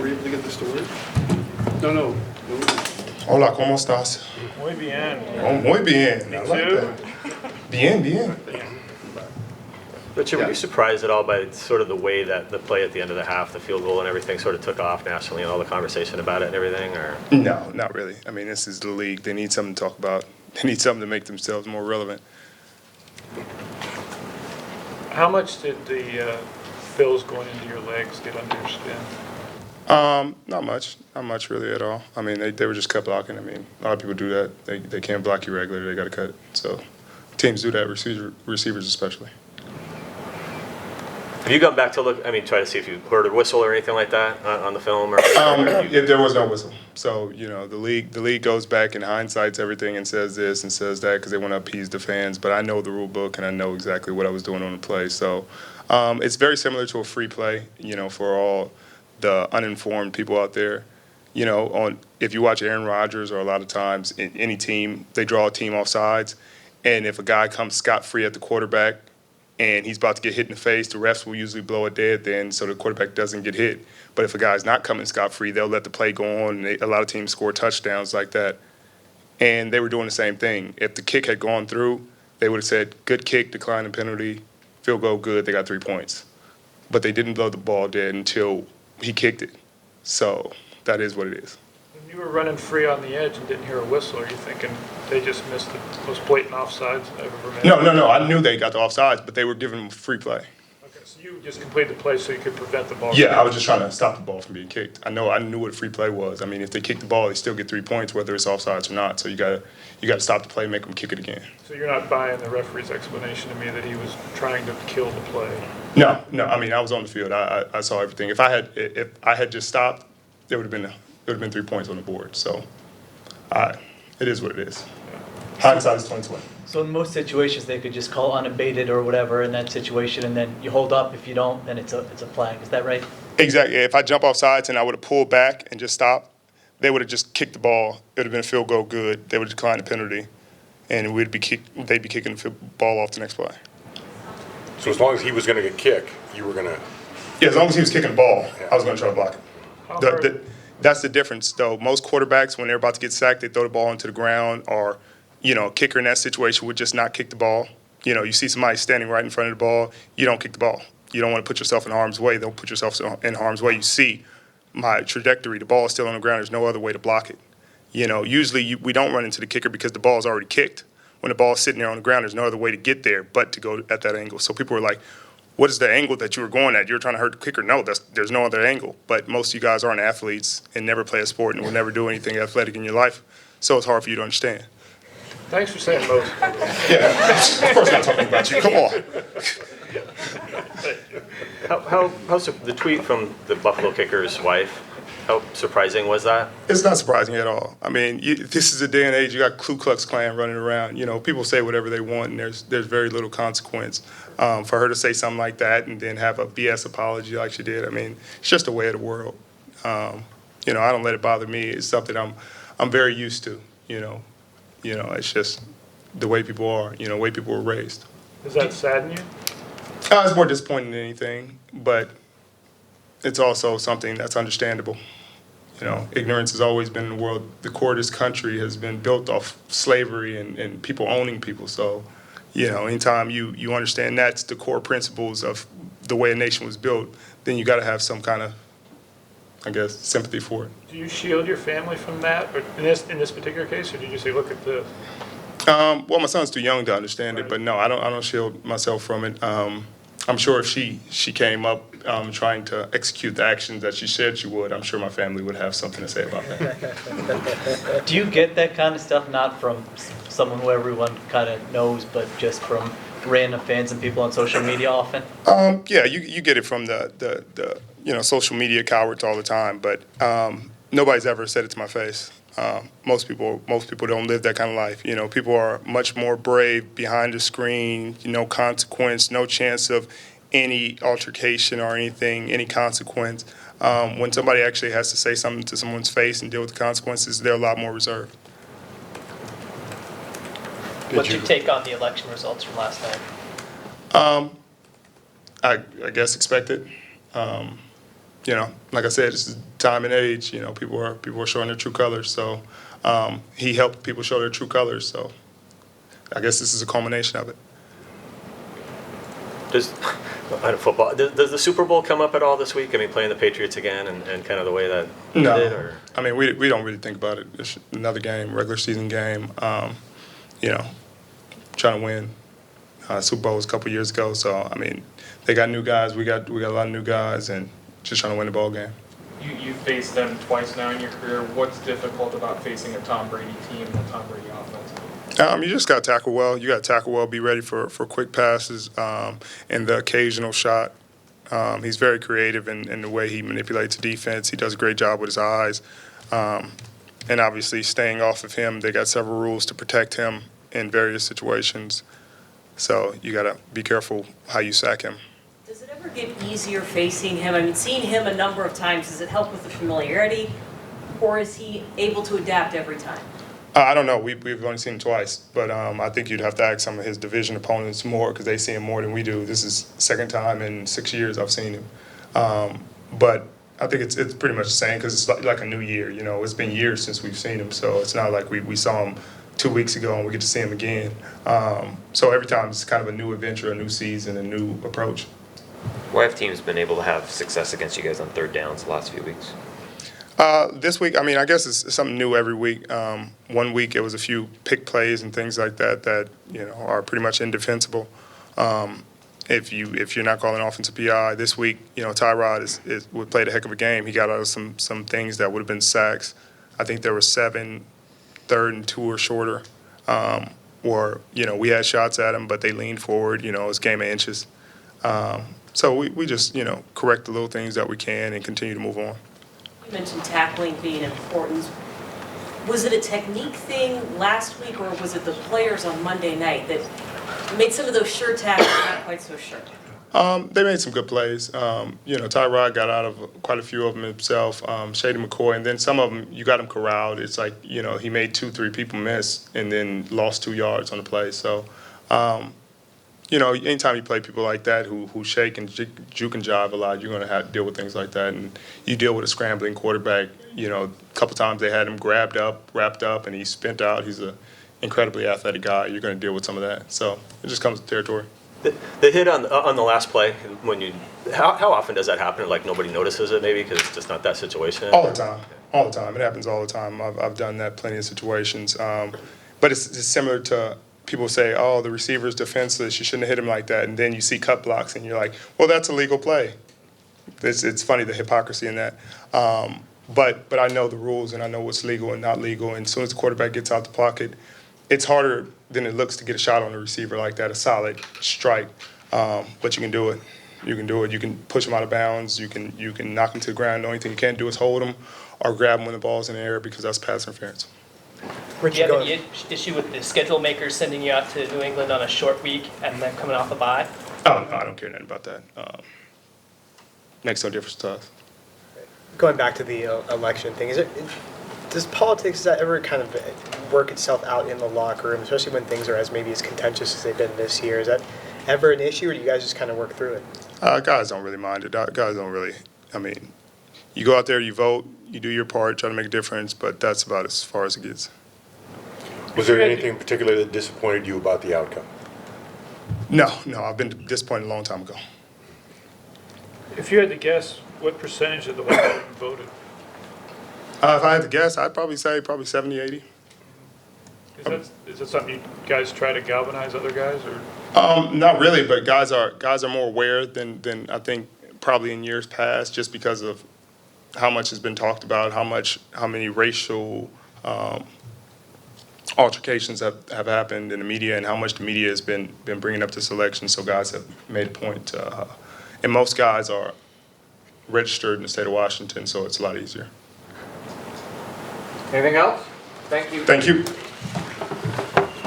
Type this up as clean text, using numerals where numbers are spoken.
were you able to get the story? No. Hola, ¿cómo estás? Muy bien. Oh, muy bien. Me I like too. that. Bien. Richard, were you surprised at all by sort of the way that the play at the end of the half, the field goal and everything sort of took off nationally and all the conversation about it and everything? Or No, not really. I mean, this is the league. They need something to talk about. They need something to make themselves more relevant. How much did the Bills going into your legs get under your skin? Not much really at all. I mean, they were just cut blocking. I mean, a lot of people do that. They can't block you regularly. They got to cut it. So teams do that, receivers especially. have you gone back to look? I mean, try to see if you heard a whistle or anything like that on the film? Or Yeah, there was no whistle. So, the league goes back and hindsights everything and says this and says that because they want to appease the fans. But I know the rule book and I know exactly what I was doing on the play. So it's very similar to a free play, for all the uninformed people out there. If you watch Aaron Rodgers or a lot of times in any team, they draw a team off sides. And if a guy comes scot-free at the quarterback, and he's about to get hit in the face, the refs will usually blow it dead then so the quarterback doesn't get hit. But if a guy's not coming scot-free, they'll let the play go on, and a lot of teams score touchdowns like that. And they were doing the same thing. If the kick had gone through, they would have said, good kick, decline the penalty, field goal good, they got 3 points. But they didn't blow the ball dead until he kicked it. So that is what it is. When you were running free on the edge and didn't hear a whistle, are you thinking they just missed the most blatant offsides I've ever made? No. I knew they got the offsides, but they were giving them free play. Okay, so you just completed the play so you could prevent the ball. Yeah, I was just trying to stop the ball from being kicked. I knew what a free play was. I mean, if they kick the ball, they still get 3 points, whether it's offsides or not. So you gotta stop the play and make them kick it again. So you're not buying the referee's explanation to me that he was trying to kill the play? No. I mean, I was on the field. I saw everything. If I had just stopped, there would have been 3 points on the board. So, it is what it is. Hindsight is 20/20. So in most situations, they could just call unabated or whatever in that situation, and then you hold up. If you don't, then it's a flag. Is that right? Exactly. If I jump off sides and I would have pulled back and just stopped, they would have just kicked the ball. It would have been a field goal good. They would have declined the penalty, and they'd be kicking the ball off the next play. So as long as he was going to get kicked, you were going to. Yeah, as long as he was kicking the ball, I was going to try to block it. How hard- That's the difference, though. Most quarterbacks, when they're about to get sacked, they throw the ball into the ground, or a kicker in that situation would just not kick the ball. You see somebody standing right in front of the ball, you don't kick the ball. You don't want to put yourself in harm's way. They'll put yourself in harm's way. You see my trajectory. The ball is still on the ground. There's no other way to block it. Usually we don't run into the kicker because the ball is already kicked. When the ball is sitting there on the ground, there's no other way to get there but to go at that angle. So people are like, what is the angle that you were going at? You're trying to hurt the kicker. No, there's no other angle. But most of you guys aren't athletes and never play a sport and will never do anything athletic in your life. So it's hard for you to understand. Thanks for saying most. Yeah, of course not talking about you. Come on. the tweet from the Buffalo kicker's wife, how surprising was that? It's not surprising at all. I mean, this is a day and age, you got Ku Klux Klan running around. People say whatever they want, and there's very little consequence. For her to say something like that and then have a BS apology like she did, I mean, it's just the way of the world. I don't let it bother me. It's something I'm very used to, it's just the way people are, the way people were raised. Does that sadden you? It's more disappointing than anything, but it's also something that's understandable. Ignorance has always been in the world. The core of this country has been built off slavery and people owning people. So, anytime you understand that's the core principles of the way a nation was built, then you got to have some kind of, sympathy for it. Do you shield your family from that, or in this particular case, or do you just say, look at this? Well, my son's too young to understand it, but no, I don't shield myself from it. I'm sure if she came up trying to execute the actions that she said she would, I'm sure my family would have something to say about that. Do you get that kind of stuff not from someone who everyone kind of knows, but just from random fans and people on social media often? Yeah, you get it from the social media cowards all the time, but nobody's ever said it to my face. Most people don't live that kind of life. People are much more brave behind the screen. No consequence, no chance of any altercation or anything, any consequence. When somebody actually has to say something to someone's face and deal with the consequences, they're a lot more reserved. What's your take on the election results from last night? I guess expected. you know, like I said, it's time and age. You know, people are showing their true colors. So he helped people show their true colors. So I guess this is a culmination of it. Does football? Does the Super Bowl come up at all this week? I mean, playing the Patriots again, and kind of the way that No, did, or? I mean we don't really think about it. It's another game, regular season game. You know, trying to win. Super Bowl was a couple years ago, so I mean, they got new guys. We got a lot of new guys, and just trying to win the ball game. You faced them twice now in your career. What's difficult about facing a Tom Brady team and a Tom Brady offense? You just got to tackle well. You got to tackle well, be ready for quick passes and the occasional shot. He's very creative in the way he manipulates the defense. He does a great job with his eyes. And obviously, staying off of him, they got several rules to protect him in various situations. So you got to be careful how you sack him. Does it ever get easier facing him? I mean, seeing him a number of times, does it help with the familiarity, or is he able to adapt every time? I don't know. We've only seen him twice, but I think you'd have to ask some of his division opponents more because they see him more than we do. This is the second time in 6 years I've seen him. But I think it's pretty much the same because it's like a new year. You know, it's been years since we've seen him, so it's not like we saw him 2 weeks ago and we get to see him again. So every time it's kind of a new adventure, a new season, a new approach. Why have teams been able to have success against you guys on third downs the last few weeks? This week, I mean, I guess it's something new every week. 1 week it was a few pick plays and things like that you know are pretty much indefensible. If you're not calling offensive PI this week, you know Tyrod would played a heck of a game. He got out of some things that would have been sacks. I think there were 7 3rd and 2 or shorter. Or you know we had shots at him, but they leaned forward. You know it's a game of inches. So we just you know correct the little things that we can and continue to move on. You mentioned tackling being important. Was it a technique thing last week, or was it the players on Monday night that made some of those sure tackles not quite so sure? They made some good plays. You know, Tyrod got out of quite a few of them himself. Shady McCoy, and then some of them you got him corralled. It's like you know he made 2-3 people miss and then lost 2 yards on the play. So, you know, anytime you play people like that who shake and juke and jive a lot, you're going to have to deal with things like that. And you deal with a scrambling quarterback. You know, a couple times they had him wrapped up, and he spent out. He's an incredibly athletic guy. You're going to deal with some of that. So it just comes with territory. The hit on the last play, how often does that happen? Like nobody notices it maybe because it's just not that situation? All the time. All the time. It happens all the time. I've done that plenty of situations. But it's similar to people say, oh, the receiver's defenseless. You shouldn't have hit him like that. And then you see cut blocks and you're like, well, that's a legal play. It's funny, the hypocrisy in that. But I know the rules and I know what's legal and not legal. And as soon as the quarterback gets out the pocket, it's harder than it looks to get a shot on the receiver like that, a solid strike. But you can do it. You can do it. You can push him out of bounds. You can knock him to the ground. The only thing you can't do is hold him or grab him when the ball's in the air because that's pass interference. Do you have any issue with the schedule makers sending you out to New England on a short week and then coming off a bye? Oh, no, I don't care nothing about that. Makes no difference to us. Going back to the election thing, does politics, does that ever kind of work itself out in the locker room, especially when things are maybe as contentious as they've been this year? Is that ever an issue, or do you guys just kind of work through it? Guys don't really mind it. Guys don't really, I mean, you go out there, you vote, you do your part, try to make a difference, but that's about as far as it gets. Was there anything in particular that disappointed you about the outcome? No, I've been disappointed a long time ago. If you had to guess, what percentage of the vote voted? If I had to guess, I'd probably say 70, 80. Is that something you guys try to galvanize other guys, or? Not really, but guys are more aware than I think probably in years past, just because of how much has been talked about, how many racial altercations have happened in the media, and how much the media has been bringing up this election. So guys have made a point, and most guys are registered in the state of Washington, so it's a lot easier. Anything else? Thank you. Thank you.